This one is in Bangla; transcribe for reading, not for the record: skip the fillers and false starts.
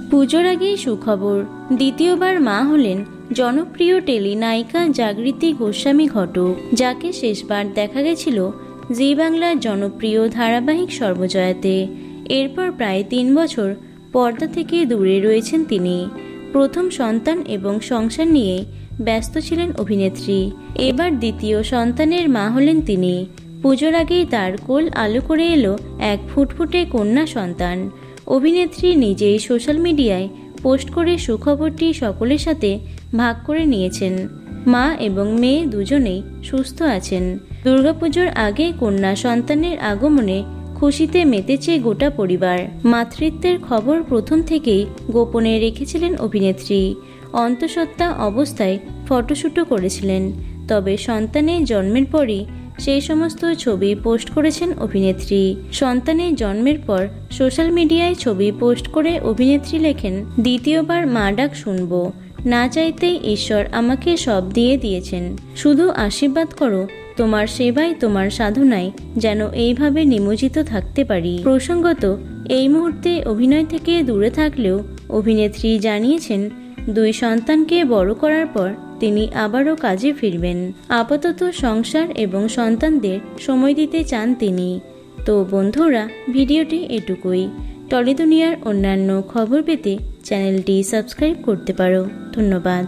পুজোর আগেই সুখবর, দ্বিতীয়বার মা হলেন জনপ্রিয় টেলি নায়িকা জাগৃতি গোস্বামী ঘটক, যাকে শেষবার দেখা গেছিল জি বাংলার জনপ্রিয় ধারাবাহিক সর্বজয়াতে। এরপর প্রায় 3 বছর পর্দা থেকে দূরে রয়েছেন তিনি। প্রথম সন্তান এবং সংসার নিয়ে ব্যস্ত ছিলেন অভিনেত্রী। এবার দ্বিতীয় সন্তানের মা হলেন তিনি। পুজোর আগেই তার কোল আলো করে এলো এক ফুটফুটে কন্যা সন্তান। অভিনেত্রী নিজেই সোশ্যাল মিডিয়ায় পোস্ট করে সুখবরটি সকলের সাথে ভাগ করে নিয়েছেন। মা এবং মেয়ে দুজনেই সুস্থ আছেন। দুর্গাপুজোর আগে কন্যা সন্তানের আগমনে খুশিতে মেতেছে গোটা পরিবার। মাতৃত্বের খবর প্রথম থেকেই গোপনে রেখেছিলেন অভিনেত্রী। অন্তঃসত্ত্বা অবস্থায় ফটোশ্যুটও করেছিলেন। তবে সন্তানের জন্মের পরই সেই সমস্ত ছবি পোস্ট করেছেন অভিনেত্রী। সন্তানের জন্মের পর সোশ্যাল মিডিয়ায় ছবি পোস্ট করে অভিনেত্রী লেখেন, দ্বিতীয়বার মা ডাক শুনবো, না চাইতেই ঈশ্বর আমাকে সব দিয়ে দিয়েছেন। শুধু আশীর্বাদ করো, তোমার সেবায় তোমার সাধনায় যেন এইভাবে নিমজ্জিত থাকতে পারি। প্রসঙ্গত, এই মুহূর্তে অভিনয় থেকে দূরে থাকলেও অভিনেত্রী জানিয়েছেন 2 সন্তানকে বড় করার পর তিনি আবারও কাজে ফিরবেন। আপাতত সংসার এবং সন্তানদের সময় দিতে চান তিনি। তো বন্ধুরা, ভিডিওটি এটুকুই। টলি দুনিয়ার অন্যান্য খবর পেতে চ্যানেলটি সাবস্ক্রাইব করতে পারো। ধন্যবাদ।